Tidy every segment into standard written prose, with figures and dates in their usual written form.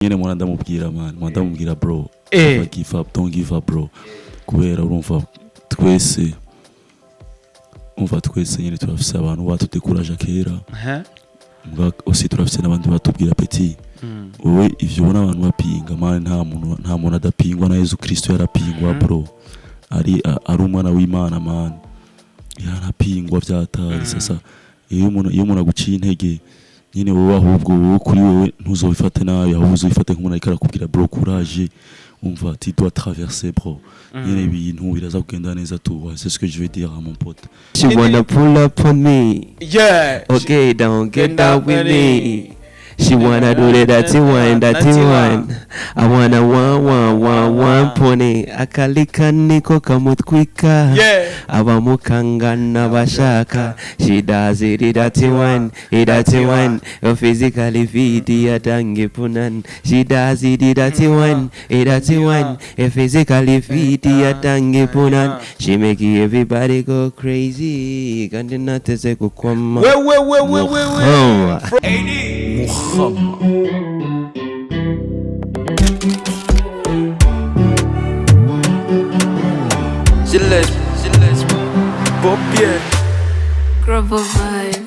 nyene mwana ndamubwira man ndamubwira bro give up don't give up bro kubera urumva twese nyene turafise abantu batudekuraje kera mbwa aussi turafise n'abandi batubwira petit wowe ivyo ubona abantu bapinga man nta muntu adapingwa na Yesu Kristo yarapingwa bro ari umwana w'Imana man yarapingwa vyatari sasa iyo umuntu aguciye intege nyine wowe ahubwo wowe kuri wowe ntuzobifate nabi ahubwo uzobifate nk'umuntu ariko arakubwira bro courage umva tu dois traverser bro nyine ibintu biraza kugenda neza tu c'est ce que je veux dire à mon pote. She wanna pull up on me, yeah, okay, don't get down with me. She wanna do the dirty one. I wanna one pony. Akalika niko kamutkwika. Abamukangana bashaka. She does it, the dirty one. Your physically fit, yatange punan. She does it, the dirty one. Your physically fit, yatange punan. She make everybody go crazy. Kandi nateze kukwama. Gilles, Bobier, Grubber vibe.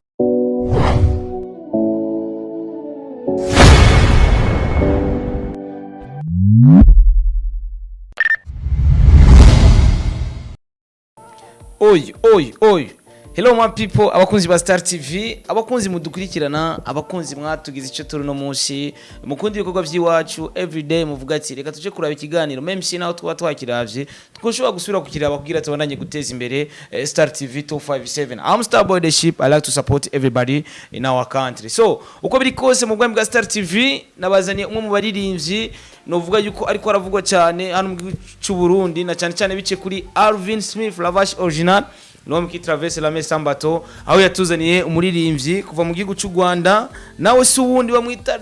Oi. Hello my people, abakunzi ba Star TV, abakunzi mudukurikirana, abakunzi mwatugize icyo turi no munsi, mukundi ibikorwa by'iwacu everyday muvuga ati reka tuje kuraba ikiganiro, même si naho tuba twakiravye, twoshobora gusubira kukiraba kugira tubandanye guteza imbere Star TV 257. I'm Star Boy the Ship. I like to support everybody in our country. So, uko biri kose mu bwami bwa Star TV nabazaniye umwe mu baririmbyi novuga yuko ariko aravugwa cyane hano mu cy'u Burundi na cyane bice kuri Alvin Smith Lavash Original. L'homme qui traverse la mer sans bateau, aho yatuzaniye umuririmbyi kuva mu gihugu cy'u Rwanda, nawe si uwundi bamwita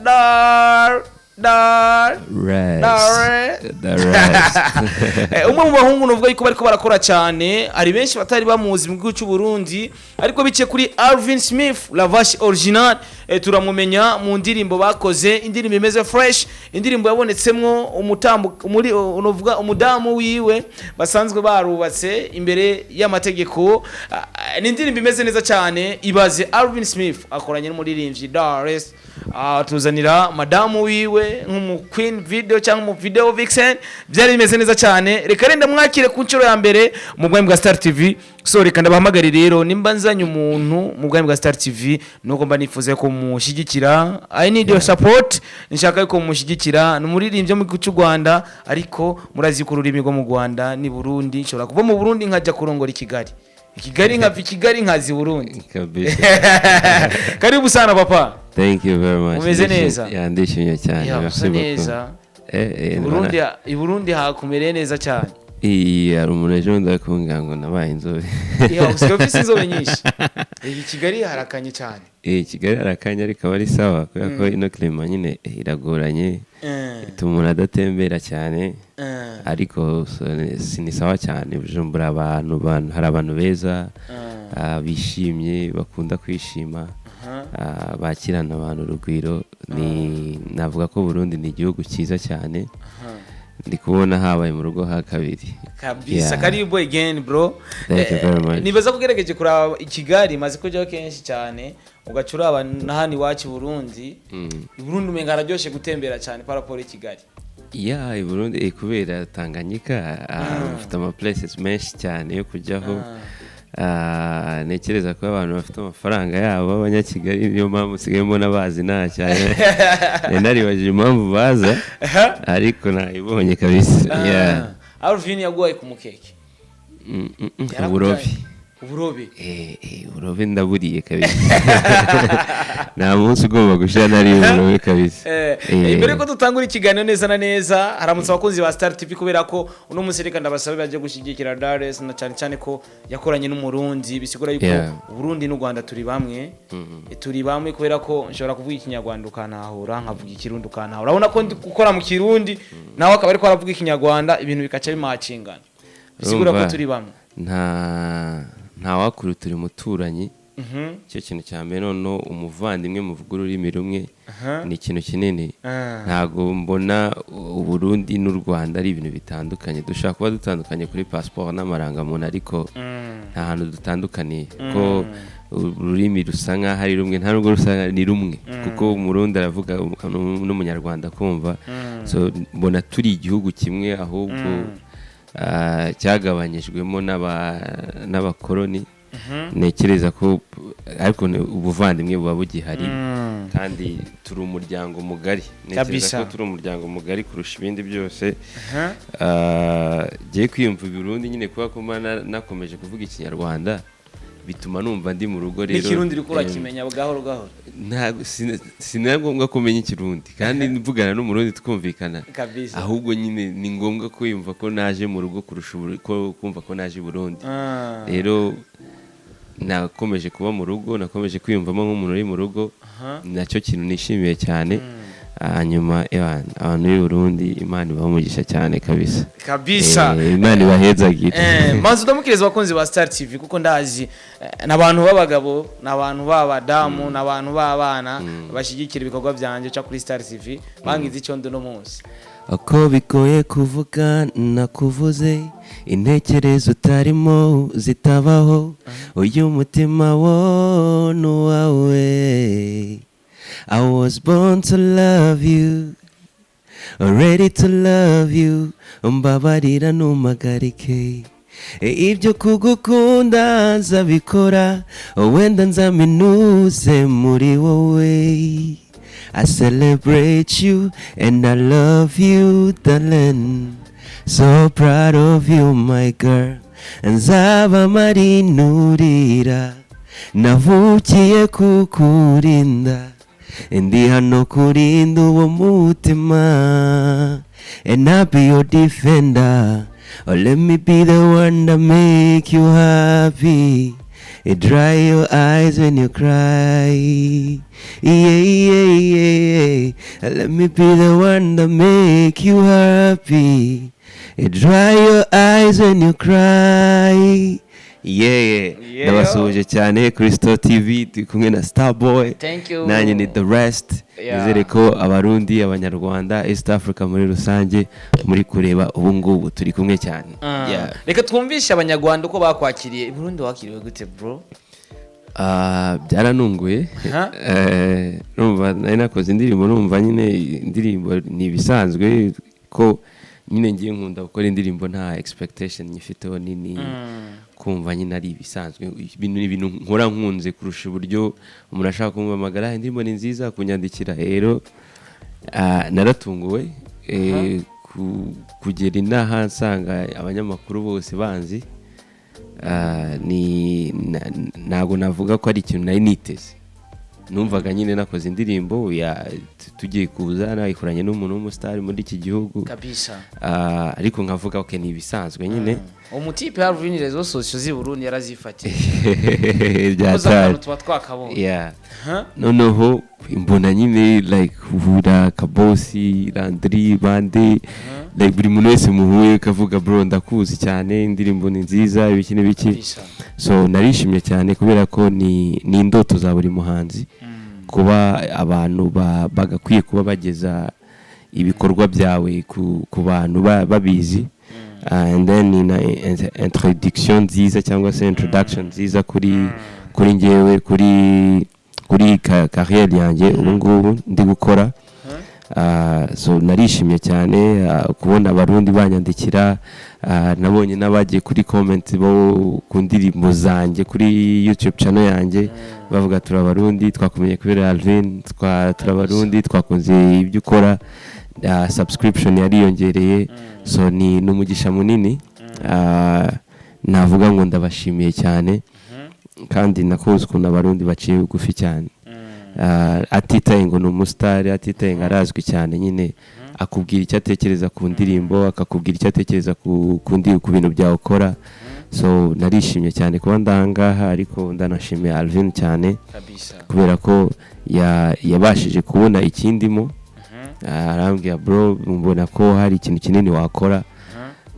umwe mu bahungu novuga yuko bariko barakora cyane, ari benshi batari bamuzi mu gihugu cy'u Burundi, ariko bice kuri Alvin Smith Lavash Original turamumenya mu ndirimbo bakoze, indirimbo imeze fresh, indirimbo yabonetsemwo muri novuga umudamu wiwe basanzwe barubatse imbere y'amategeko, ni indirimbo imeze neza cyane. Ibaze Alvin Smith akoranye n'umuririmbyi Dares tuzanira madamu wiwe nk'umu queen video cyangwa mu video vixen, byari bimeze neza cyane. Reka renda mwakire ku ncuro ya mbere mu bwami bwa Star TV. So reka ndabahamagara rero nimba nzanye umuntu mu bwami bwa Star TV nuko mba nifuza ko mushigikira. I need your support, nshaka ko mushigikira. N'umuririmbyi mu cy'u Rwanda, ariko murazi ko ururimi rwo mu Rwanda ni Burundi, nshobora kuva mu Burundi nkajya kurongora Kigali nkazi Burundi. Karibu sana papa. Thank you very much. Umeze neza? Yandishimye cyane. Umeze neza. Burundi hakumereye neza cyane. Hari umuntu ejo ndakumbwira ngo nabaye inzobe. Ufite inzobe nyinshi. Kigali harakanye cyane. Kigali harakanye ariko ari sawa kubera ko ino klima nyine iragoranye. Ituma umuntu adatembera cyane. Ariko ni sawa cyane. Bujumbura hari abantu beza, bishimye, bakunda kwishima, bakirana abantu urugwiro. Navuga ko Burundi ni igihugu cyiza cyane. Ndi kubona habaye mu rugo ha kabiri kabisa. Karibu again bro. Nibaza kugerageje kuraba Kigali maze kujyaho kenshi cyane, ugacuraba nahani wacu Burundi. Burundi umenga araryoshe gutembera cyane paraporo Kigali. Burundi kubera Tanganyika ufite ama places menshi cyane yo kujyaho. Nekereza ko abantu bafite amafaranga yabo abanyakigali niyo mpamvu sigemo nabazi nta cyane. Naribaje impamvu baza ariko nayibonye kabisa. Alvin yaguye ku mukeke. Uburobe ndaburiye kabisa. Nta munsi ugomba gushira nari uburobe kabisa. Imbere ko dutangura ikiganiro neza na neza, haramutse abakunzi ba Star TV kubera ko uno munsi reka ndabasabe baje gushigikira Dares na cyane ko yakoranye n'umurundi, bisigura yuko Burundi n'u Rwanda turi bamwe kubera ko nshobora kuvuga ikinyarwanda ukanahura, nkavuga ikirundi ukanahura. Urabona ko ndi gukora mu kirundi nawe akaba ariko aravuga ikinyarwanda, ibintu bikaca bimacingana, bisigura ko turi bamwe. Nta wakuru turi muturanyi cyo kintu cya mbere no umuvandimwe muvuga ururimi rumwe ni ikintu kinini ntago mbona Burundi n'u Rwanda ari ibintu bitandukanye dushaka kuba dutandukanye kuri passport n'amarangamuntu ariko nta hantu dutandukaniye ko ururimi rusa nkaho ari rumwe nta nubwo rusa ni rumwe kuko umurundi aravuga n'umunyarwanda kumva so mbona turi igihugu kimwe ahubwo cyagabanyijwemo n'abakoloni nekereza ko ariko ubuvandimwe buba bugihari kandi turi umuryango mugari nekereza ko turi umuryango mugari kurusha ibindi byose giye kwiyumva Burundi nyine kuba ko nakomeje kuvuga ikinyarwanda bituma numva ndi mu rugo rero n'ikirundi rikura kimenya gahoro gahoro ntago sinangombwa kumenya ikirundi kandi mvugana n'umurundi tukumvikana ahubwo nyine ni ngombwa ko yumva ko naje mu rugo kurusha ko kumva ko naje Burundi rero nakomeje kuba mu rugo nakomeje kwiyumvamo nk'umuntu uri mu rugo nacyo kintu nishimiye cyane hanyuma abantu b'i Burundi Imana ibamugisha cyane kabisa Imana ibahezagire manzi ndamukiriza abakunzi ba Star TV kuko ndazi n'abantu b'abagabo n'abantu b'abadamu n'abantu b'abana bashigikira ibikorwa byanje cya kuri Star TV bangize icyo ndo no munsi uko bigoye kuvuga nakuvuze intekerezo utarimo zitabaho uyu mutima wo nuwawe I was born to love you ready to love you umbabarira numagarike ibyo kugukunda nzabikora wenda nzaminuze muri wowe I celebrate you and I love you, darling. So proud of you, my girl. Nzaba marinurira navukiye kukurinda ndi hano kurinda uwo mutima and I'll be your defender. Oh, let me be the one that make you happy. Dry your eyes when you cry. Yeah. Let me be the one that make you happy. Dry your eyes when you cry. Ndabasuhuje cyane Kristo TV turi kumwe na Starboy nanjye ni The Rest nizere ko abarundi abanyarwanda East Africa muri rusange muri kureba ubu ngubu turi kumwe cyane reka twumvishe abanyarwanda uko bakwakiriye i Burundi wakiriwe gute bro byaranunguye numva nari nakoze indirimbo numva nyine indirimbo ni ibisanzwe ko nyine ngiye nkunda gukora indirimbo nta expectation nyifiteho nini kumva nyine ari ibisanzwe ibintu nkora nkunze kurusha uburyo umuntu ashaka kumpamagara indirimbo ni nziza kunyandikira rero naratunguwe kugera inaha nsanga abanyamakuru bose banzi ntago navuga ko ari ikintu nari niteze numvaga nyine nakoze indirimbo tugiye kuza nayikoranye n'umuntu w'umustar muri iki gihugu kabisa ariko nkavuga okay ni ibisanzwe nyine umutipe Alvin rezo social zi Burundi yarazifatiye byatari tuba twakabonye noneho imbona nyine like Hura Kabosi Landry bande like buri muntu wese muhuye kavuga bro ndakuzi cyane indirimbo ni nziza ibiki n'ibiki so narishimye cyane kubera ko ni indoto za buri muhanzi kuba abantu bagakwiye kuba bageza ibikorwa byawe ku bantu babizi and then introduction nziza cyangwa se introduction nziza kuri njyewe kuri career yanjye ubu ngubu ndi gukora so narishimye cyane kubona abarundi banyandikira nabonye n'abagiye kuri comment bo ku ndirimbo zanjye kuri YouTube channel yanjye bavuga turabarundi twakumenye kubera Alvin turabarundi twakunze ibyo ukora subscription yariyongereye so ni umugisha munini navuga ngo ndabashimiye cyane kandi nakoze ukuntu abarundi baciye bugufi cyane atitaye ngo ni umusitari atitaye ngo arazwi cyane nyine akubwira icyo atekereza ku ndirimbo akakubwira icyo atekereza ku bintu byawe ukora so narishimye cyane kuba ndangaha ariko ndanashimiye Alvin cyane kubera ko yabashije kubona ikindimo arambwira bro mbona ko hari ikintu kinini wakora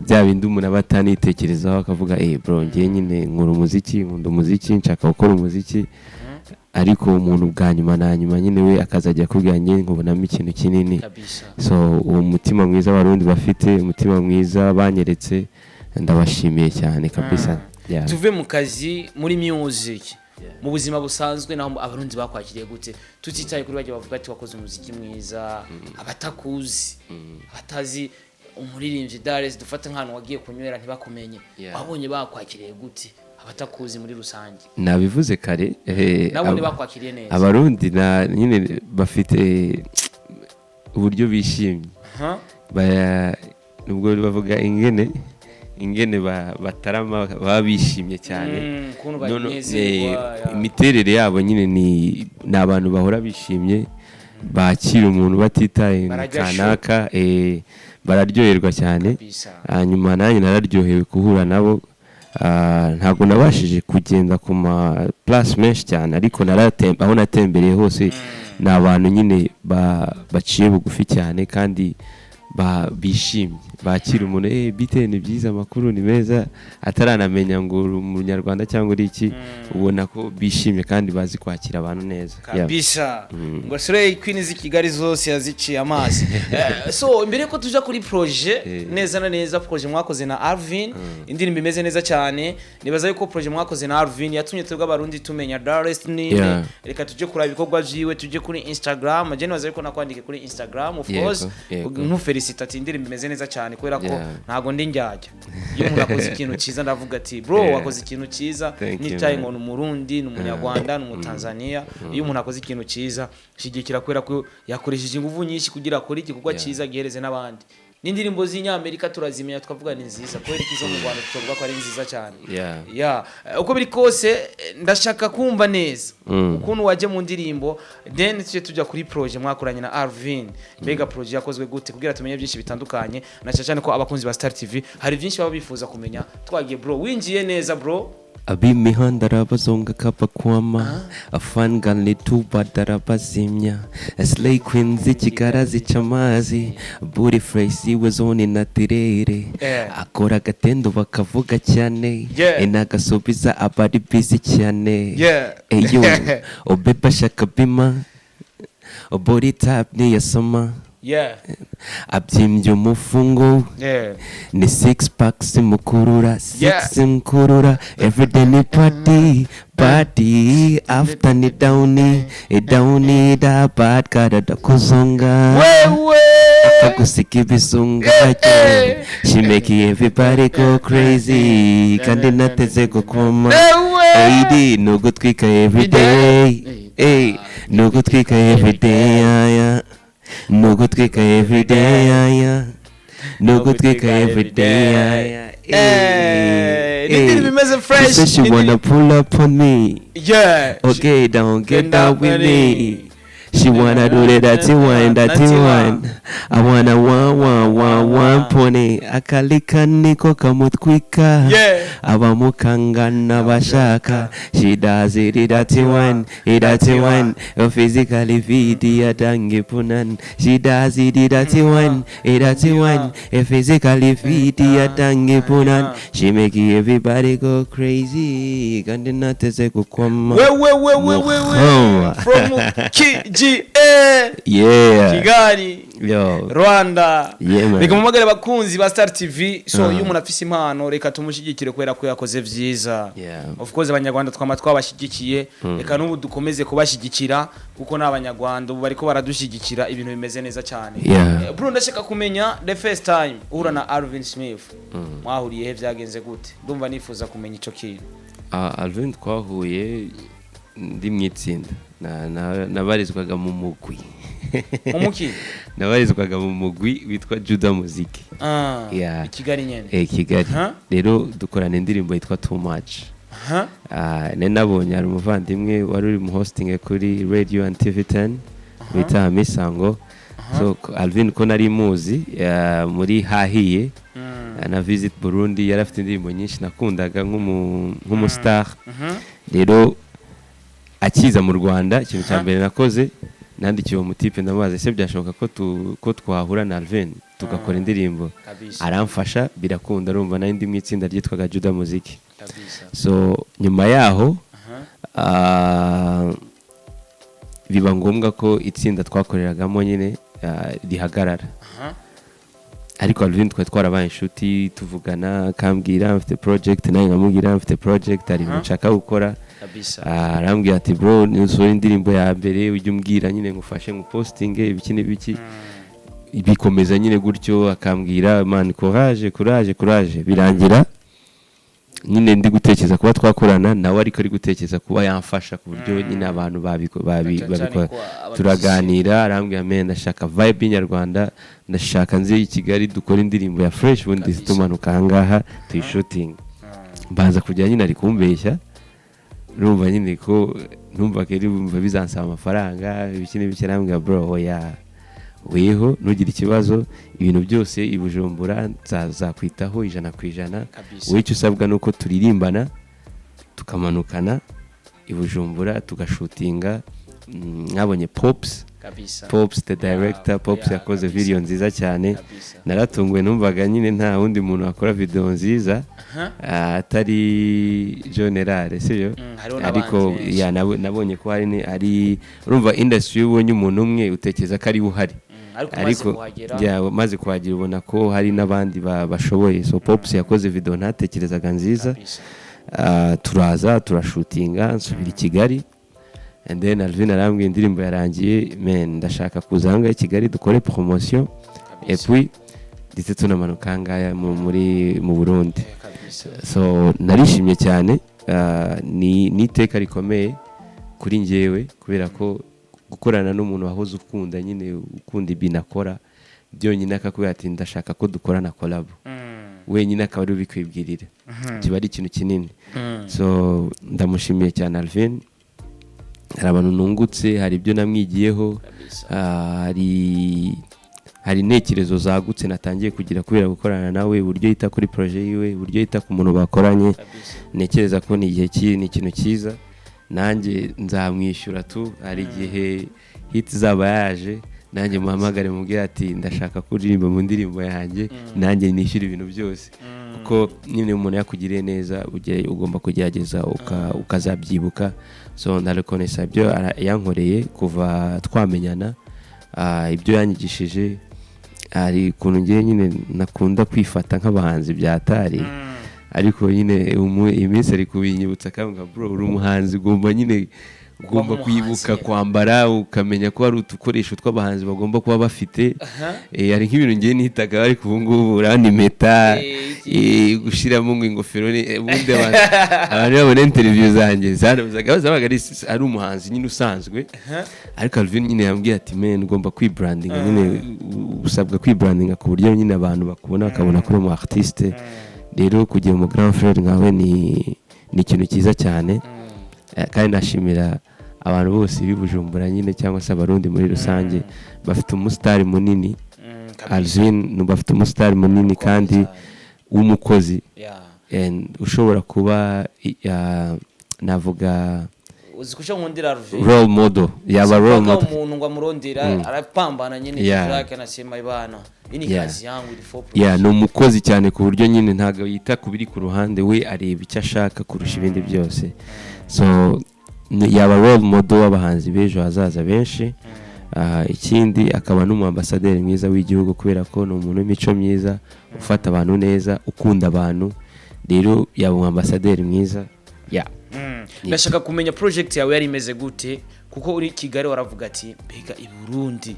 bya bindi umuntu aba atanitekerezaho akavuga bro ngiye nyine nkora umuziki nkunda umuziki nshaka gukora umuziki ariko umuntu bwa nyuma na nyuma nyine we akazajya kubwira njye nkubonamo ikintu kinini so uwo mutima mwiza abarundi bafite umutima mwiza banyeretse ndabashimiye cyane kabisa tuve mu kazi muri music mu buzima busanzwe naho abarundi bakwakiriye gute tutitaye kuri bajya bavuga ati wakoze umuziki mwiza abatakuzi abatazi umuririmbyi Dares dufata nk'ahantu wagiye kunywera ntibakumenye wabonye bakwakiriye gute abatakuzi muri rusange nabivuze kare nabone bakwakiriye neza abarundi nyine bafite uburyo bishimye nubwo bavuga ingene batarama baba bishimye cyane imiterere yabo nyine ni abantu bahora bishimye bakira umuntu batitaye kanaka bararyoherwa cyane hanyuma nanjye nararyohewe kuhura nabo ntabwo nabashije kugenda ku ma place menshi cyane ariko aho natembereye hose ni abantu nyine baciye bugufi cyane kandi bishimye bakira umuntu bite ni byiza amakuru ni meza ataranamenya ngo umunyarwanda cyangwa uri iki ubona ko bishimye kandi bazi kwakira abantu neza kabisa ngo Slay Queen z'Kigali zose yaziciye amazi so mbere ko tuja kuri projet neza na neza projet mwakoze na Alvin indirimbo imeze neza cyane nibaza yuko projet mwakoze na Alvin yatumye twebwe abarundi tumenya Dares Nirna reka tuje kuri ibikorwa byiwe tuje kuri Instagram je nibaza yuko nakwandike kuri Instagram of course felicitati indirimbo imeze neza cyane kubera ko ntago ndi njyajya iyo umuntu akoze ikintu cyiza ndavuga ati bro wakoze ikintu cyiza nitaye ngo n'umurundi n'umunyarwanda n'umutanzania iyo umuntu akoze ikintu cyiza shigikira kubera ko yakoresheje ingufu nyinshi kugira akore igikorwa cyiza gihereze n'abandi n'indirimbo z'inyamerika turazimenya twavuga ni nziza kubera ikizo mu Rwanda tuvuga ko ari nziza cyane uko biri kose ndashaka kumva neza ukuntu waje mu ndirimbo then tujya kuri projet mwakoranye na Alvin mega projet yakozwe gute kugira tumenye byinshi bitandukanye na cyane ko abakunzi ba Star TV hari byinshi baba bifuza kumenya twagiye bro winjiye neza bro ab'imihanda arabazonga kabakwama afangane tubadarabazimya Slay Queen z'Kigali zica amazi buri face iwe zone natirere akora agatendo bakavuga cyane nagasubiza abari busy cyane eyo obeba shakabima body tap ni yasoma abyimbye umufungo ni 6 packs mukurura 6 mukurura everyday ni party after ni down da bad kada da kuzonga akagusika ibisunga she make everybody go crazy kandi nateze gukoma no gutwika everyday no gutwika everyday no good kick every day, no good kick every day. Fresh. She said she wanna pull up on me. Okay, don't get down with me. She wanna do the dirty wine. I wanna one pony. Akalika niko kamutkwika. Abamukangana bashaka. She does it, dirty wine. Physically fit, yadange punan. She does it, dirty wine. Physically fit, yadange punan. She make everybody go crazy. Kandi nateze kukwama. From Kigali Rwanda reka mumagare bakunzi ba Star TV so iyo umuntu afise impano reka tumushigikire kubera ko yakoze vyiza of course abanyarwanda twabashigikiye reka n'ubu dukomeze kubashigikira kuko n'abanyarwanda ubu bariko baradushigikira ibintu bimeze neza cyane bro ndashaka kumenya the first time uhura na Alvin Smith mwahuriye he byagenze gute ndumva nifuza kumenya ico kintu Alvin twahuye ndi mwitsinda nabarizwaga mu mugwi nabarizwaga mu mugwi witwa Juda Music Kigali nyene Kigali rero dukorana indirimbo yitwa Too Much nabonye ari umuvandimwe wari uri mu hosting kuri Radio and TV10 bita Misango so Alvin ko nari muzi muri hahiye na Visit Burundi yarafite indirimbo nyinshi nakundaga nk'umustar rero akiza mu Rwanda ikintu cya mbere nakoze nandikiye uwo mutipe ndamubaza ese byashoboka ko twahura na Alvin tugakora indirimbo aramfasha birakunda arumva nari ndi mu itsinda ryitwaga Juda Muziki so nyuma yaho biba ngombwa ko itsinda twakoreragamo nyine rihagarara ariko Alvin twarabaye inshuti tuvugana akambwira mfite project nawe nkamubwira mfite project ari nshaka gukora arambwira ati bro nizo indirimbo ya mbere ujye umbwira nyine ngufashe mu posting ibiki n'ibiki bikomeza nyine gutyo akambwira man courage birangira nyine ndi gutekereza kuba twakorana nawe ariko ari gutekereza kuba yamfasha ku buryo nyine abantu babikora turaganira arambwira men ndashaka vibe nyarwanda ndashaka nzi i Kigali dukora indirimbo ya fresh bundi tumanuka hangaha tuyishooting mbanza kujya nyine ari kumbeshya rumva nyine ko numva keri bumva bizansaba amafaranga ibiki n'ibiki arambwira bro oya weho nugira ikibazo ibintu byose ibujumbura zakwitaho 100% wicyo usabwa nuko turirimbana tukamanukana ibujumbura tugashutinga nkabonye Pops the director Pops yakoze video nziza cyane naratunguwe numvaga nyine nta wundi muntu akora video nziza atari general sibyo ariko nabonye ko ari urumva industry ubonye umuntu umwe utekereza ko ari uhari ariko maze kuhagira ubona ko hari n'abandi bashoboye so Pops yakoze video ntatekerezaga nziza turaza turashutinga nsubira i Kigali and then Alvin arambwiye indirimbo yarangiye men ndashaka kuzanga i Kigali dukore promotion et puis ndetse tunamanuka ngaya mu Burundi so narishimye cyane ni iteka rikomeye kuri njyewe kubera ko gukorana n'umuntu wahoze ukunda nyine ukunda ibinakora byonyine akakubwira ati ndashaka ko dukorana collab wenyine akaba ari ubikwibwirira kiba ari ikintu kinini so ndamushimiye cyane Alvin hari abantu nungutse hari ibyo namwigiyeho hari intekerezo zagutse natangiye kugira kubera gukorana nawe uburyo yita kuri projet yiwe uburyo yita ku muntu bakoranye nekereza ko ni ikintu cyiza nanjye nzamwishyura tu hari igihe hit zaba yaje nanjye muhamagare mubwira ati ndashaka kuririmba mu ndirimbo yanjye nanjye nishyura ibintu byose kuko nyine umuntu yakugiriye neza ugomba kugerageza ukazabyibuka so ndarekonesa ibyo yankoreye kuva twamenyana ibyo yanyigishije hari ukuntu ngiye nyine nakunda kwifata nk'abahanzi byatari ariko nyine iminsi ari kubinyibutsa akavuga bro uri umuhanzi ugomba kwibuka kwambara ukamenya ko hari udukoresho tw'abahanzi bagomba kuba bafite hari nk'ibintu ngiye nihitaga ariko ubu ngubu urabona impeta gushiramo ingofero ubundi abantu babona interview zanjye zabaga ari umuhanzi nyine usanzwe ariko Alvin nyine yambwiye ati men ugomba kwibrandinga nyine usabwa kwibrandinga ku buryo nyine abantu bakubona bakabona ko uri umu artiste rero kugira mu grand frère nkawe ni ikintu cyiza cyane kandi nashimira abantu bose bibujumbura nyine cyangwa se abarundi muri rusange bafite umustar munini Alvin bafite umustar munini kandi w'umukozi ushobora kuba navuga uzikusha nkundira Alvin role model yaba role model umuntu ngo amurondera arapambana nyine yake nasema ibana ini kazi yangu ni umukozi cyane ku buryo nyine ntago yita kubiri ku ruhande we areba icyo ashaka kurusha ibindi byose so yaba role model w'abahanzi bejo hazaza benshi ikindi akaba n'umuambasaderi mwiza w'igihugu kubera ko ni umuntu w'imico myiza ufata abantu neza ukunda abantu rero yaba umuambasaderi mwiza ndashaka kumenya project yawe yari imeze gute kuko uri Kigali waravuga ati mbega i Burundi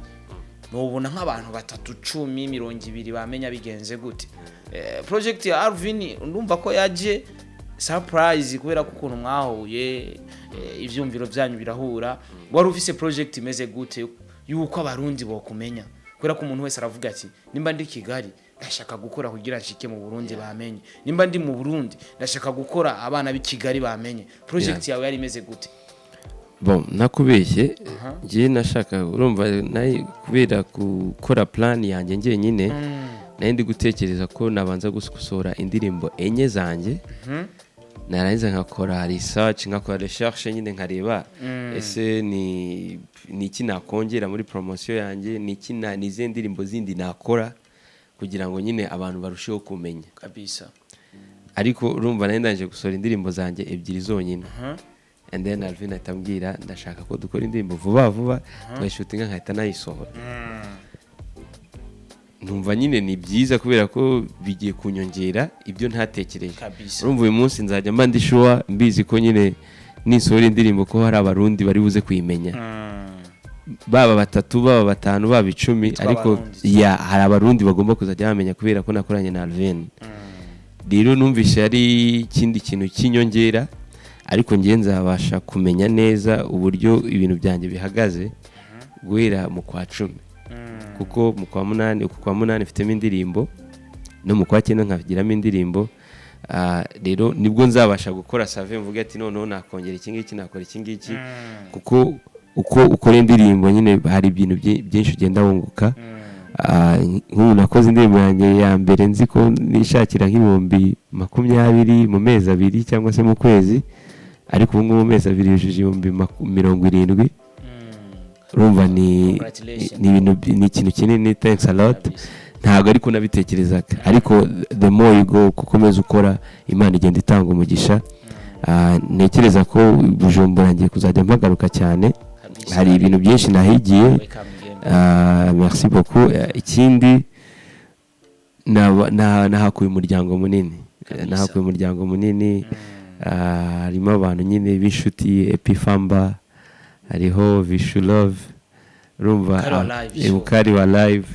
nubona nk'abantu 310-20 bamenya bigenze gute project ya Alvin ndumva ko yaje surprise kubera ko ukuntu mwahuye ivyumviro byanyu birahura wari ufise project imeze gute yuko abarundi bokumenya kubera ko umuntu wese aravuga ati nimba ndi Kigali ndashaka gukora kugira nshike mu Burundi bamenye nimba ndi mu Burundi ndashaka gukora abana b'i Kigali bamenye project yawe yari imeze gute bon nakubeshye ngiye nashaka urumva nayi kubera gukora plan yanjye ngiye nyine naye ndi gutekereza ko nabanza gusukura indirimbo enye zanjye narangiza nkakora research nkakora recherche nyine nkareba ese ni iki nakongera muri promotion yanjye ni iki nize ndirimbo zindi nakora kugira ngo nyine abantu barusheho kumenya kabisa ariko urumva nandanje gusora indirimbo zanjye ebyiri zonyine and then Alvin atambwira ndashaka ko dukora indirimbo vuba twashutinga nkahita nayisohora numva nyine ni byiza kubera ko bigiye kunyongera ibyo ntatekereje urumva uyu munsi nzajya mba ndi sure mbizi ko nyine nisohora indirimbo ko hari abarundi bari buze kuyimenya baba 3 baba 5 baba 10 ariko hari abarundi bagomba kuzajya bamenya kubera ko nakoranye na Alvin rero numvishe ari ikindi kintu kinyongera ariko ngiye nzabasha kumenya neza uburyo ibintu byanjye bihagaze guhera mu kwa 10 kuko mu kwa 8 mfitemo indirimbo no mu kwa 9 nkagiramo indirimbo rero nibwo nzabasha gukora save mvuga ati noneho nakongera iki ngiki nakora iki ngiki kuko uko ukora indirimbo nyine hari ibintu byinshi ugenda wunguka nk'ubu nakoze indirimbo yanjye ya mbere nzi ko nishakira nk'ibihumbi 20 mu mezi 2 cyangwa se mu kwezi ariko ubu ngubu mu mezi 2 yujuje ibihumbi 70 urumva ni ikintu kinini thanks a lot ntabwo ariko nabitekerezaga ariko the more you go kukomeza ukora Imana igenda itanga umugisha ntekereza ko Bujumbura ngiye kuzajya mpagaruka cyane hari ibintu byinshi nahigiye merci beaucoup ikindi nahakuye umuryango munini harimo abantu nyine b'inshuti Epifamba hariho Vishu Love urumva Mukari wa live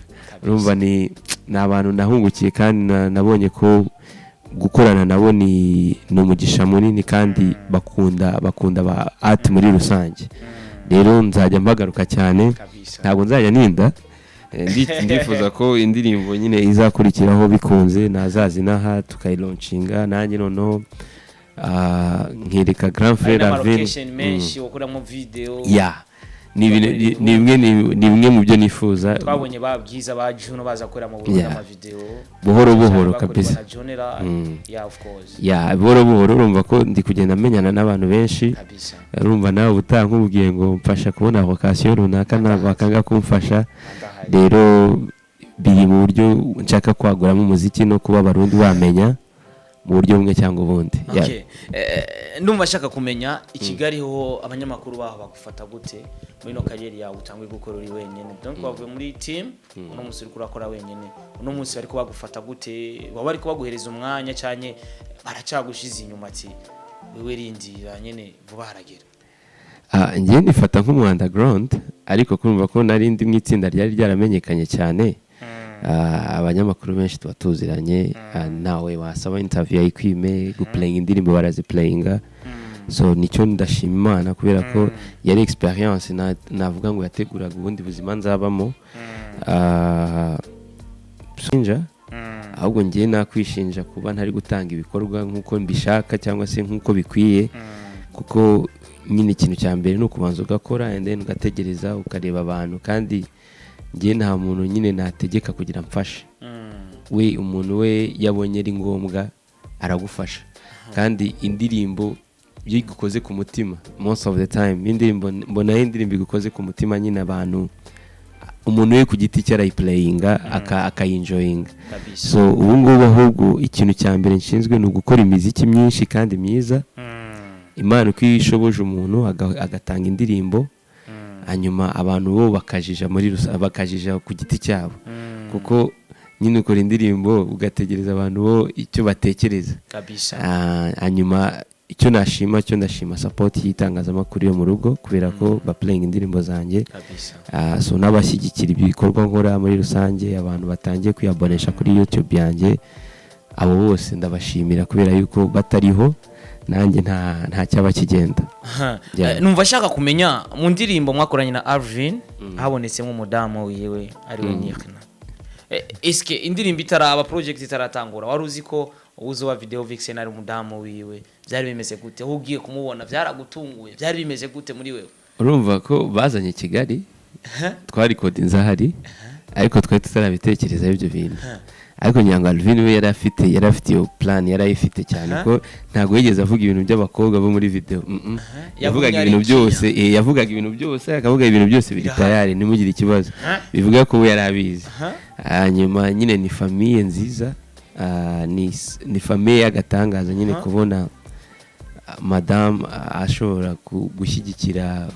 urumva ni abantu nahungukiye kandi nabonye ko gukorana nabo ni umugisha munini kandi bakunda ba art muri rusange rero nzajya mpagaruka cyane ntabwo nzajya ninda ndifuza ko indirimbo nyine izakurikiraho bikunze nazazinaha tukayilauncinga nanjye noneho nkireka grand frère Alvin menshi ukoramo video ni bimwe mu byo nifuza twabonye babwiza ba Juno baza korera mu Burundi ama video buhoro kabisa of course buhoro urumva ko ndi kugenda menyana n'abantu benshi urumva nawe utanka ubwiye ngo mfasha kubona vocation runaka bakanga kumfasha rero biri mu buryo nshaka kwaguramo umuziki no kuba abarundi bamenya mu buryo bumwe cyangwa ubundi ndumva ashaka kumenya Kigali ho abanyamakuru baho bagufata gute muri no kariyeri yawe utangwe gukora uri wenyene donc bavuye muri team uno munsi uri kurakora wenyene uno munsi bari kubagufata gute baba bari kubaguhereza umwanya cyane baracagushiza inyuma ati wewe rindira nyene vuba haragera ngiye nifata nk'umu underground ariko kumva ko nari ndi mu itsinda ryari ryaramenyekanye cyane abanyamakuru benshi tubatuziranye nawe wasaba interview yayikwime guplaying indirimbo baraziplayinga so nicyo ndashima Imana kubera ko yari experience navuga ngo yateguraga ubundi buzima nzabamo sinja ahubwo ngiye nakwishinja kuba ntari gutanga ibikorwa nk'uko mbishaka cyangwa se nk'uko bikwiye kuko nyine ikintu cya mbere ni ukubanza ugakora and then ugategereza ukareba abantu kandi ngiye nta muntu nyine nategeka kugira mfashe we umuntu we yabonye ari ngombwa aragufasha kandi indirimbo iyo igukoze ku mutima most of the time indirimbo mbona indirimbo igukoze ku mutima nyine abantu umuntu we ku giti cye arayiplayinga akayinjoyinga so ubu ngubu ahubwo ikintu cya mbere nshinzwe ni ugukora imiziki myinshi kandi myiza Imana uko ishoboje umuntu agatanga indirimbo hanyuma abantu bo bakajija ku giti cyabo kuko nyine ukora indirimbo ugategereza abantu bo icyo batekereza kabisa hanyuma icyo ndashima support y'itangazamakuru yo mu rugo kubera ko baplaying indirimbo zanjye so n'abashyigikira ibikorwa nkora muri rusange abantu batangiye kuyabonesha kuri YouTube yanjye abo bose ndabashimira kubera yuko batariho nanjye nta cyaba kigenda numva ashaka kumenya mu ndirimbo mwakoranye na Alvin habonetsemo umudamu wiwe ari we Nirna eske indirimbo itaraba project itaratangura wari uzi ko uzo wa video vixen ari umudamu wiwe byari bimeze gute ugiye kumubona byaragutunguye byari bimeze gute muri wewe urumva ko bazanye Kigali twari code inzahari ariko twari tutarabitekereza ibyo bintu ariko nyanga Alvin we yarafite iyo plan yarayifite cyane ko ntago yigeze avuga ibintu by'abakobwa bo muri video yavugaga ibintu byose akavuga ibintu byose biri tayari nimugire ikibazo bivuga ko we yarabizi hanyuma nyine ni famille nziza ni famille y'agatangaza nyine kubona madame ashobora gushyigikira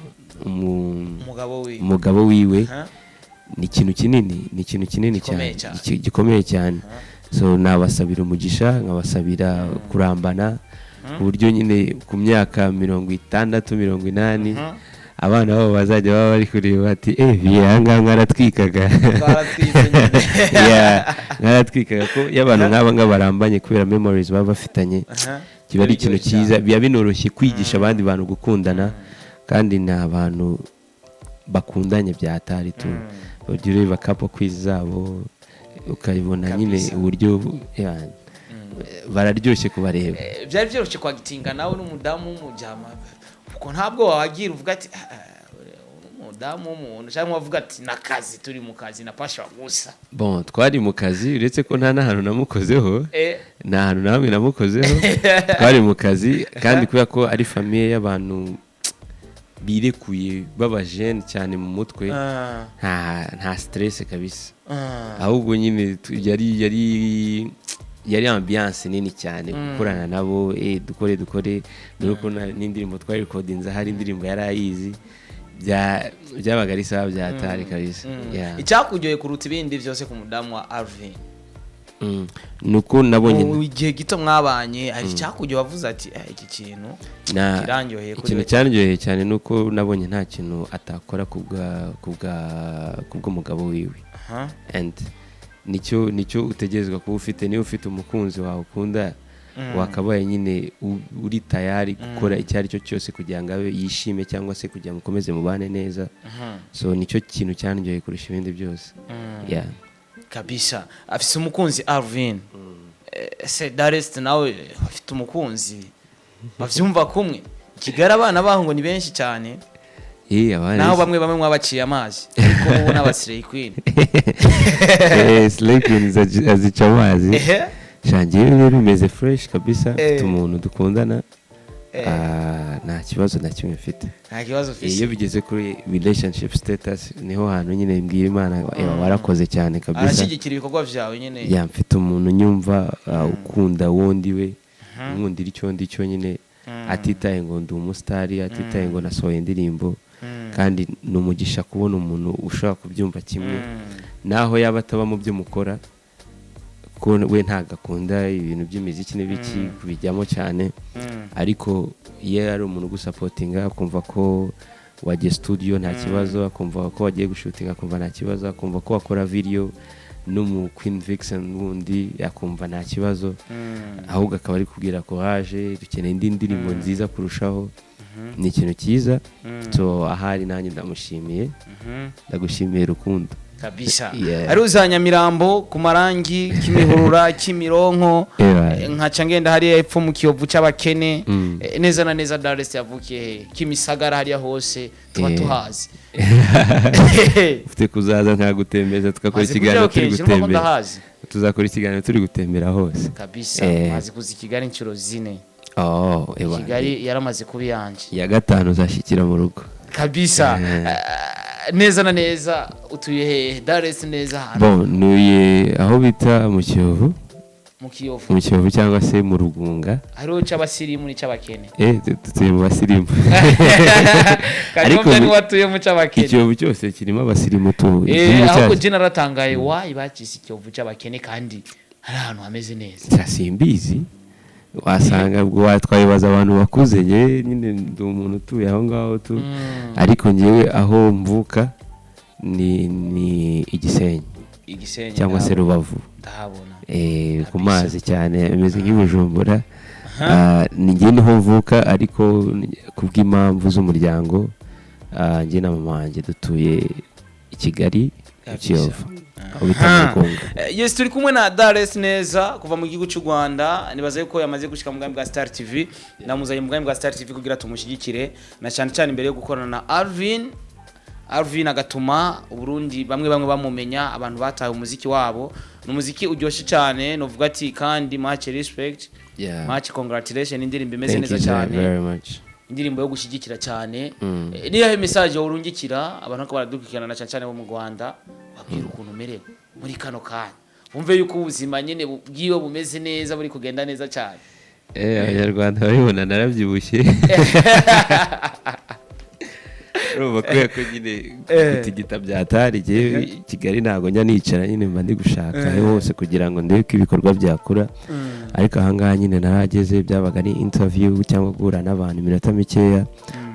umugabo wiwe ni ikintu kinini cyane gikomeye cyane so nabasabira umugisha nkabasabira kurambana ku buryo nyine ku myaka 60 80 abana babo bazajya baba bari kureba ati yanga mwaratwikaga mwaratwikaga ko y'abantu nk'aba barambanye kubera memories baba bafitanye kiba ari ikintu cyiza biba binoroshye kwigisha abandi bantu gukundana kandi ni abantu bakundanye byatari tu ugira ureba couple quiz zabo ukayibona nyine uburyo bararyoshye kubareba byari byoroshye kwagitinga nawe n'umudamu w'umujyama kuko ntabwo wagira uvuga ati umudamu w'umuntu cyangwa wavuga ati nakazi turi mu kazi na pasha gusa bon twari mu kazi uretse ko nta nahantu namukozeho nta hantu namwe namukozeho twari mu kazi kandi kubera ko ari famille y'abantu birekuye babajene cyane mu mutwe nta stress kabisa ahubwo nyine yari ambiance nini cyane gukorana nabo dukore nuko n'indirimbo twari recordinze hari indirimbo yarayizi byabaga ari sawa byatari kabisa icyakujyoye kuruta ibindi byose ku mudamu wa Alvin nuko nabonye mu gihe gito mwabanye hari icyakujyo wavuze ati iki kintu kirangyoheye kuri ikintu cyaryoheye cyane nuko nabonye nta kintu atakora kubwo mugabo wiwe and nicyo utegerezwa kuba ufite niba ufite umukunzi wawe ukunda wakabaye nyine uri tayari gukora icyo ari cyo cyose kugira ngo abe yishime cyangwa se kugira ngo ukomeze mubane neza so nicyo kintu cyaryoheye kurusha ibindi byose kabisa afise umukunzi Alvin se Darest nawe afite umukunzi bavyumva kumwe Kigali abana baho ngo ni benshi cyane naho bamwe mwabaciye amazi ariko ubu n'abasirey queen Slay Queen azica amazi shangiye bimeze fresh kabisa mfite umuntu dukundana nta kibazo na kimwe mfite iyo bigeze kuri relationship status niho hantu nyine mbwira Imana warakoze cyane kabisa arashyigikira ibikorwa byawe nyine mfite umuntu nyumva ukunda wondi we nkundira icyo ndicyo nyine atitaye ngo ndi umusitari atitaye ngo nasohoye indirimbo kandi numugisha kubona umuntu ushaka kubyumva kimwe naho yaba ataba mu byo mukora ko we ntagakunda ibintu by'imiziki n'ibiki kubijyamo cyane ariko iyo ari umuntu gusapotinga akumva ko wagiye studio nta kibazo akumva ko wagiye gushutinga akumva nta kibazo akumva ko wakora video n'umu Queen Vixen wundi akumva nta kibazo ahubwo akaba ari kubwira courage dukeneye indi ndirimbo nziza kurushaho ni ikintu cyiza so ahari nanjye ndamushimiye ndagushimiye rukundo kabisa ari uzanyamirambo ku marangi kimihurura kimironko nkaca ngenda hari epfo mu kiyovu cy'abakene neza na neza Darest yavukiye kimisagara hariya hose tuba tuhazi ufite kuzaza nka gutembeza tukakora ikiganiro turi gutembera tuzakora ikiganiro turi gutembera hose kabisa mazi kuzi Kigali inshuro zine Kigali yaramaze kuba yanje ya gatanu uzashikira mu rugo kabisa neza na neza utuye he Darest neza hano bon nuye aho bita mu Kiyovu mu Kiyovu cyangwa se mu Rugunga hariho cy'abasirimu ni cy'abakene tutuye mu basirimu ariko ni watuye mu cy'abakene Kiyovu cyose kirimo abasirimu tu ahubwo je naratangaye why bakisi Kiyovu cy'abakene kandi hari ahantu hameze neza simbizi wasanga ubwo watwayibaza abantu bakuze nyine ndi umuntu utuye aho ngaho tu ariko ngewe aho mvuka ni Igisenyi cyangwa se Rubavu ndahabona ku mazi cyane ameze nk'Ibujumbura ni ngiye niho mvuka ariko kubw'impamvu z'umuryango ngiye na mama wanjye dutuye i Kigali mu Kiyovu yes turi kumwe na Darest neza kuva mu gihugu cy'u Rwanda nibaza yuko yamaze gushika mu bwa Star TV namuzanye mu bwa Star TV kugira tumushyigikire na cyane cyane imbere yo gukorana na Alvin agatuma Burundi bamwe bamumenya abantu bataye umuziki wabo n'umuziki uryoshye cyane novuga ati kandi much respect much congratulations indirimbo imeze neza cyane indirimbo yo gushigikira cyane niyo message urungikira abantu ko baradukikirana cyane bo mu Rwanda babwira ukuntu umerewe muri kano kanya umve yuko ubuzima nyene bwiwe bumeze neza buri kugenda neza cyane abanyarwanda baribona narabyibushye roba ko nyine kutigita byatari Kigali ntago njya nicara nyine mba ndi gushaka hose kugira ngo ndebe ko ibikorwa byakura ariko ahangaha nyine narageze byabaga ari interview cyangwa guhura n'abantu iminota mikeya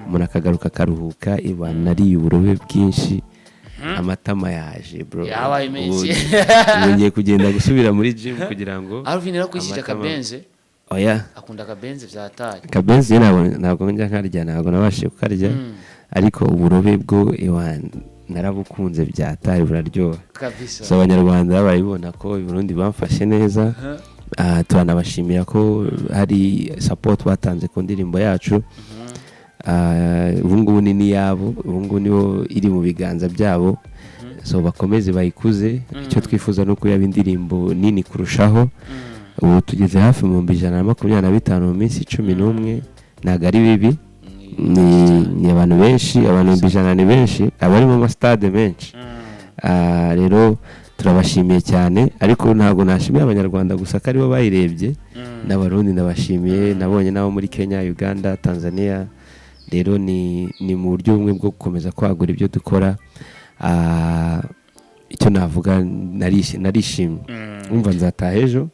umuntu akagaruka akaruhuka ibana nari uburobe bwinshi amatama yaje bro yabaye menshi ngiye kugenda gusubira muri gym kugira ngo Alvin yarakwishije akabenze oya akunda akabenze byatari akabenze ntabwo njya nkarya ntabwo nabashije kukarya ariko uburobe bwo narabukunze byatari buraryoha so abanyarwanda barabibona ko Burundi bamfashe neza turanabashimira ko hari support batanze ku ndirimbo yacu ubungubu ni yabo ubungubu niho iri mu biganza byabo so bakomeze bayikuze icyo twifuza no kuyaba indirimbo nini kurushaho ubu tugeze hafi mu 125 mu minsi 11 ntago ari bibi ni abantu benshi abantu 100 benshi abari mu stade menshi rero turabashimiye cyane ariko ntago nashimiye abanyarwanda gusa ko aribo bayirebye n'abarundi ndabashimiye nabonye nabo muri Kenya Uganda Tanzania rero ni mu buryo bumwe bwo gukomeza kwagura ibyo dukora icyo navuga narishimye umva nzataha ejo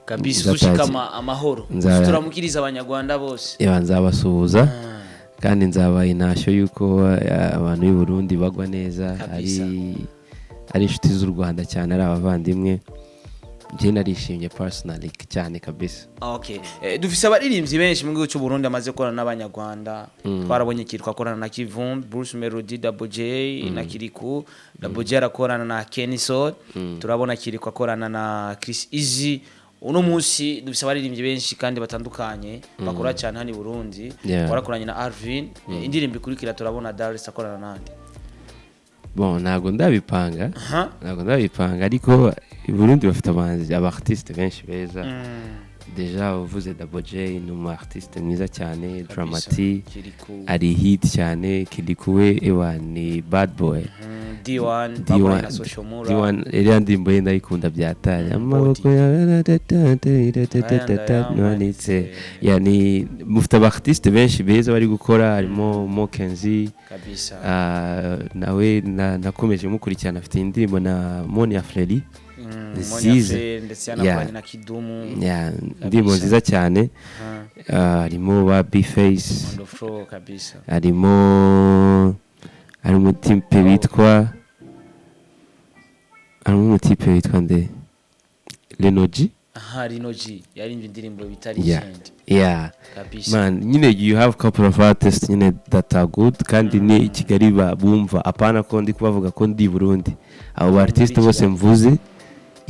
kabisa ushikama amahoro turamukiriza abanyarwanda bose nzabasuhuza kandi nzabaye intashyo yuko abantu y'u Burundi bagwa neza ari inshuti z'u Rwanda cyane ari abavandimwe je narishimye personally cyane kabisa okay dufise abaririmbyi benshi mu gihugu cy'u Burundi amaze korana n'abanyarwanda twarabonye kitwa korana na Kivumbi Bruce Melody Double J na Kiriku Double J arakorana na Kenison turabona Kiriku akorana na Chris Easy uno munsi dufise abaririmbyi benshi kandi batandukanye bakora cyane hano i Burundi warakoranye na Alvin indirimbo ikurikira turabona Darius akorana nande bon ntago ndabipanga ariko Burundi bafite abartiste benshi beza deja uvuze Double J ni umu artiste mwiza cyane Dramati ari hit cyane Kidikuwe ni bad boy D1 na Social Mura D1 iriya ndimbo ye ndayikunda byatanye amaboko nonitse yani mufite abartiste benshi beza bari gukora harimo Mokenzi kabisa nawe nakomeje mukurikirana afite indirimbo na Moni Afreli zize ndetse yanakoranye na Kidumu indirimbo nziza cyane harimo ba B-Face kabisa harimo umutipe witwa nde Lenoji Lenoji yarimba indirimbo bitari ikindi kabisa man nyine you have couple of artists nyine that are good kandi ni Kigali bumva apana ko ndi kubavuga ko ndi Burundi abo artiste bose mvuze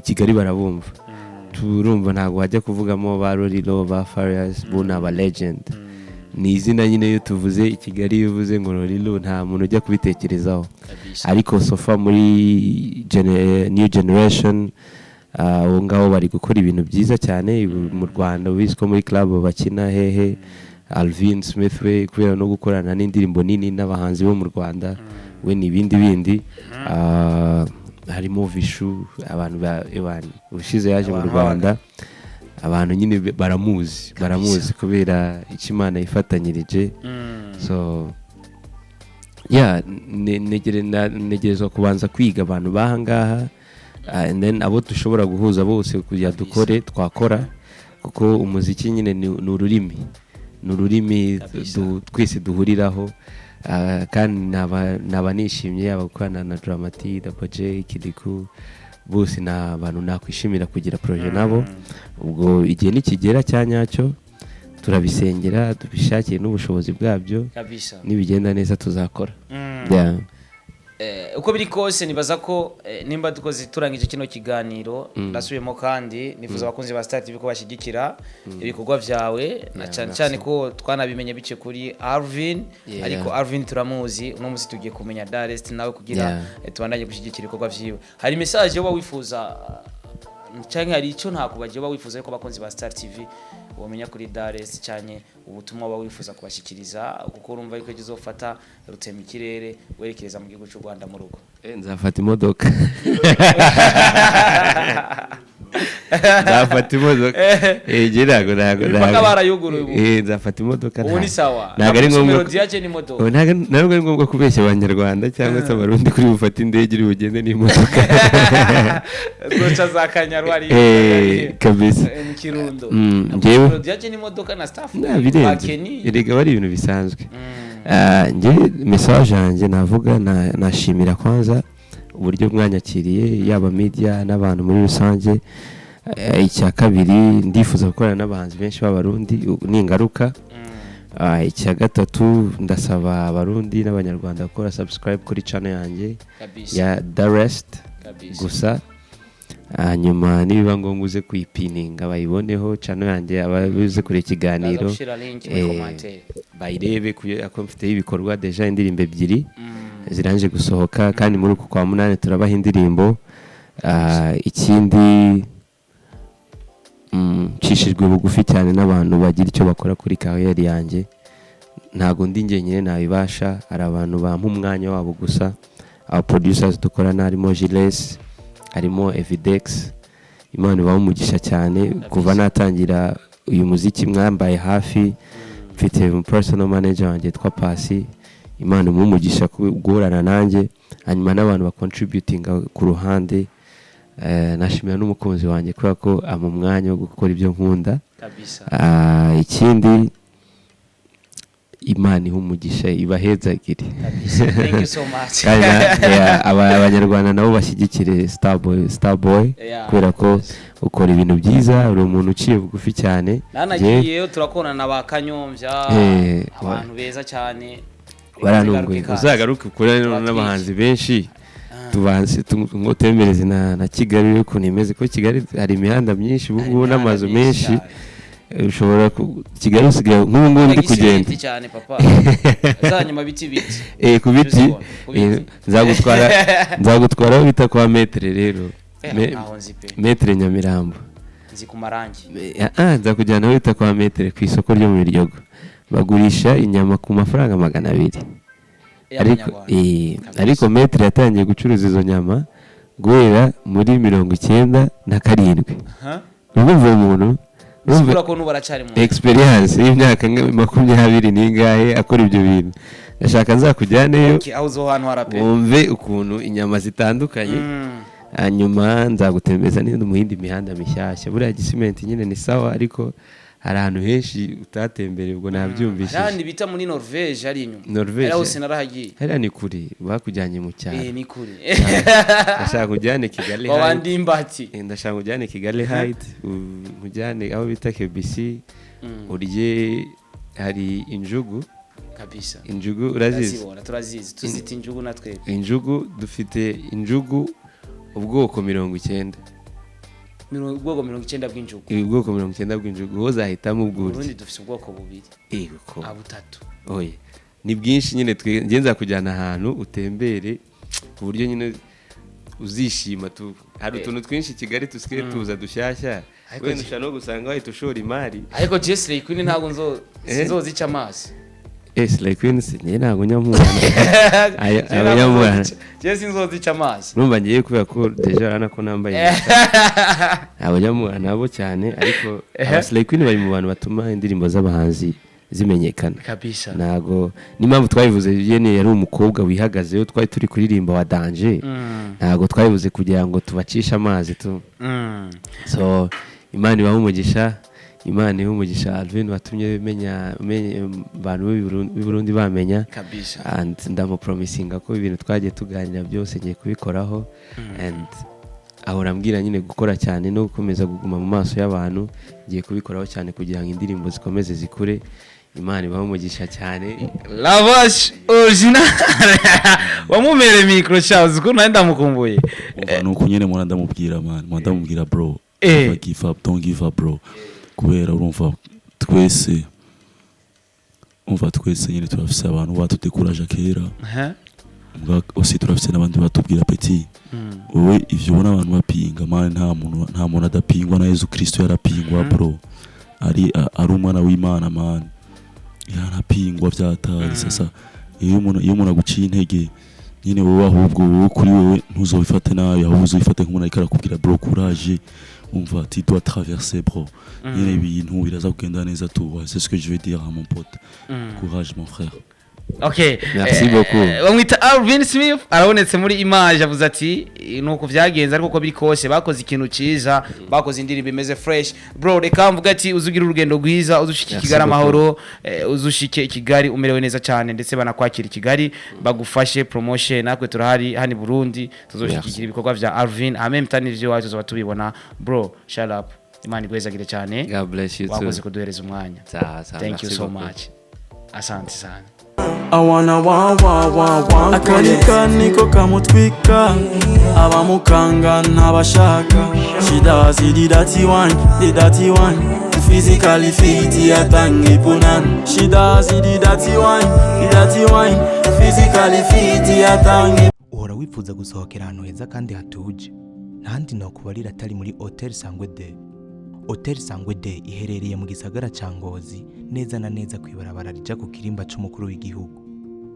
Kigali barabumva turumva ntago wajya kuvugamo ba Rorilo ba Farias bona ba legend ni izina nyine yo tuvuze Kigali yuvuze ngo Rorilo nta muntu ujya kubitekerezaho ariko sofa muri new generation ngaho bari gukora ibintu byiza cyane mu Rwanda ubiswe muri club bakina hehe Alvin Smith we kubera no gukorana n'indirimbo nini n'abahanzi bo mu Rwanda we ni bindi harimo Vishu abantu ubushize yaje mu Rwanda abantu nyine baramuzi kubera Imana ifatanyirije so negerezwa kubanza kwiga abantu bahangaha and then abo dushobora guhuza bose kugira dukore twakora kuko umuziki nyine ni ururimi twese duhuriraho kandi naba nishimye yaba gukorana na Dramati Double J Kiriku bose n'abantu nakwishimira kugira projet nabo ubwo igihe nikigera cyanyacyo turabisengera tubishakire n'ubushobozi bwabyo kabisa nibigenda neza tuzakora uko biri kose nibaza ko nimba dukoze turangije kino kiganiro ndasubiyemo kandi nifuza abakunzi ba Star TV ko bashyigikira ibikorwa byawe na cyane ko twanabimenye bice kuri Alvin ariko Alvin turamuzi uno munsi tugiye kumenya Darest nawe kugira tubandanye gushyigikira ibikorwa vyiwe hari message yo wifuza cyangwa hari icyo ntakubagiye wifuza ko abakunzi ba Star TV wamenya kuri Darest cyane ubutumwa ba wifuza kubashikiriza kuko urumva yuko gizofata rutema ikirere werekereza mu gihugu cy'u Rwanda mu rugo nzafata imodoka nzafata imodoka ntago nzafata imodoka ubu ni sawa ntago ari ngombwa melody yaje ni imodoka ntago ari ngombwa kubeshya abanyarwanda cyangwa se abarundi kuri bufata indege uri bugende n'imodoka zoca za Kanyarwari kabisa mu Kirundo ngewe melody yaje ni imodoka na staff erega bari ibintu bisanzwe nge message yanjye navuga nashimira kwanza uburyo mwanyakiriye yaba media n'abantu muri rusange icya kabiri ndifuza gukorana n'abahanzi benshi b'abarundi n'ingaruka icya gatatu ndasaba abarundi n'abanyarwanda gukora subscribe kuri channel yanjye ya Darest gusa hanyuma nibiba ngombwa uze kuyipininga bayiboneho channel yanjye ababuze kure ikiganiro bayirebe kuko mfite ibikorwa deja indirimbo ebyiri ziranje gusohoka kandi muri uku kwa 8 turabaha indirimbo ikindi cishijwe bugufi cyane n'abantu bagira icyo bakora kuri career yanjye ntago ndi ngenyine nabibasha ari abantu bampa umwanya wabo gusa aba producers dukorana harimo Giles harimo Evidex Imana bawumugisha cyane kuva natangira uyu muziki mwambaye hafi mfite personal manager wanjye twa Pasi Imana umumugisha kugorana nanjye hanyuma n'abantu bacontributinga ku ruhande nashimira n'umukunzi wanjye kubera ko ama mwanya wo gukora ibyo nkunda kabisa ikindi Imana ihumugisha ibahezagire kabisa thank you so much abanyarwanda nabo bashyigikire Starboy kubera ko ukora ibintu byiza uri umuntu uciye bugufi cyane nanagiyeyo turakorana na bakanyomvya abantu beza cyane baranunguye uzagaruke ukora n'abahanzi benshi tubanze ngotemereze na Kigali yuko nimeze ko Kigali hari imihanda myinshi ubu n'amazu menshi ushobora Kigali usigaye nk'ubu ndi kugenda cyane papa zanyuma biti ku biti nzagutwara bita kwa metre rero metre Nyamirambo nzi ku marangi nzakujyana bita kwa metre ku isoko ryo mu Biryogo bagurisha inyama ku mafaranga 200 ariko metre yatangiye gucuruza izo nyama guhera muri 97 urumva umuntu Sibura ko nubaracari mu experience y'imyaka 20 ningahe akora ibyo bintu ndashaka nzakujyaneyo aho zo hantu harape umve ukuntu inyama zitandukanye hanyuma nzagutembeza n'indi muhindi mihanda mishyashya buriya Gisimenti nyine ni sawa ariko hari ahantu henshi utatembereye ubwo nabyumvishije kandi bita muri Norvege ari inyuma Norvege aho sinarahagiye hari ni kuri bakujyanye mu cyaro ni kuri ndashaka kujyane Kigali babandi imbati ndashaka kujyane Kigali Height kujyane aho bita KBC urye hari injugu kabisa injugu urazizi turazizi tuzita injugu natwe injugu dufite injugu ubwoko 90 ubwoko 90 bw'injugu ubwoko 90 bw'injugu ho zahitamo ubwuri Burundi dufite ubwoko bubiri ko abutatu oye ni bwinshi nyine ngenza kujyana ahantu utembere ku buryo nyine uzishima hari utuntu twinshi Kigali tusigaye tuza dushyashya wenda ushaka no gusanga wahita ushora imari ariko Jessley Queen ntago nzozica amazi Slay Queen nyine ntago nyamubana abanyamubana Jesse nzozica amazi numva ngiye kubera ko deja arana ko nambaye abanyamubana nabo cyane ariko Slay Queen bari mu bantu batuma indirimbo z'abahanzi zimenyekana kabisa nago n'impamvu twabivuze yene yari umukobwa wihagazeyo twari turi kuririmba wa Danger nago twabivuze kugira ngo tubacisha amazi so Imana ibahumugisha Imana ihumugisha Alvin watumye menya abantu b'i Burundi bamenya kabisa and ndamupromisinga ko ibintu twagiye tuganira byose ngiye kubikoraho and ahora mbwira nyine gukora cyane no gukomeza kuguma mu maso y'abantu ngiye kubikoraho cyane kugira ngo indirimbo zikomeze zikure Imana ibahumugisha cyane Lavash original wamumere micro shaws ko nanda mukumbuye nuko nyene mwana ndamubwira man mwana ndamubwira bro don't give up bro kubera urumva twese nyine turafise abantu batudekuraje kera aussi turafise n'abandi batubwira petit wowe ivyo ubona abantu bapinga man nta muntu adapingwa na Yesu Kristo yarapingwa bro ari umwana w'Imana man yanapingwa vyatari sasa iyo umuntu aguciye intege nyine wowe ahubwo kuri wowe ntuzobifate nayo ahubwo uzobifate nk'umuntu ariko arakubwira bro courage umva tu dois traverser bro nyine ibintu biraza kugenda neza tu c'est ce que je veux dire à mon pote courage mon frère. Okay, merci beaucoup. Bamwita Alvin Smith arabonetse muri image avuze ati nuko vyagenze ariko ko biri kose bakoze ikintu ciza bakoze indirimbo imeze fresh bro reka mvuga ati uzugira urugendo rwiza uzushike Kigali amahoro uzushike Kigali umerewe neza cyane ndetse banakwakira Kigali bagufashe promotion nakwe turahari hani Burundi tuzoshikira ibikorwa vya Alvin amem tani ivyo wazo zo batubibona bro shut up imani gwezagire cyane God bless you too wakoze kuduhereza umwanya thank you so much asante sana. Awana akanika niko kamutwika abamukanga ntabashaka she does the dirty one physically fit yatange punan she does the dirty one physically fit yatange uhora wifuza gusohokera ahantu heza kandi hatuje ntandi no kubarira atari muri Hotel Sangwede. Hotel Sangwede iherereye mu gisagara ca Ngozi neza na neza kwibarabara rija ku kirimba c'umukuru w'igihugu.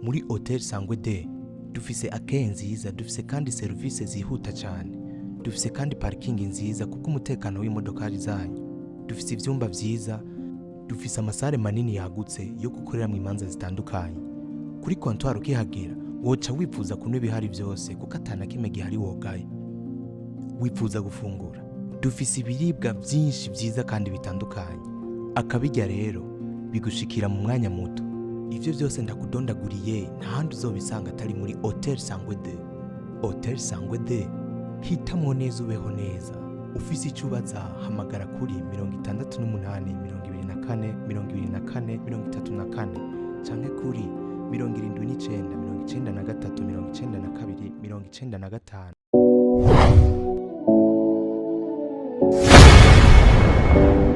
Muri Hotel Sangwede dufise akeye nziza, dufise kandi service zihuta cyane, dufise kandi parking nziza kuko umutekano w'imodoka zanyu, dufise ivyumba vyiza, dufise amasare manini yagutse yo gukorera mu imanza zitandukanye. Kuri comptoir ukihagera woca wifuza kunywa ibihari byose kuko atana kimwe gihari wogaye. Wifuza gufungura dufise ibiribwa byinshi byiza kandi bitandukanye, akabijya rero bigushikira mu mwanya muto. Ivyo byose ndakudondaguriye ntahandi uzobisanga atari muri Hotel Sangwede. Hotel Sangwede hitamo neza ubeho neza. Ufise icubaza hamagara kuri 68 24 24 34 canke kuri 79 93 92 95.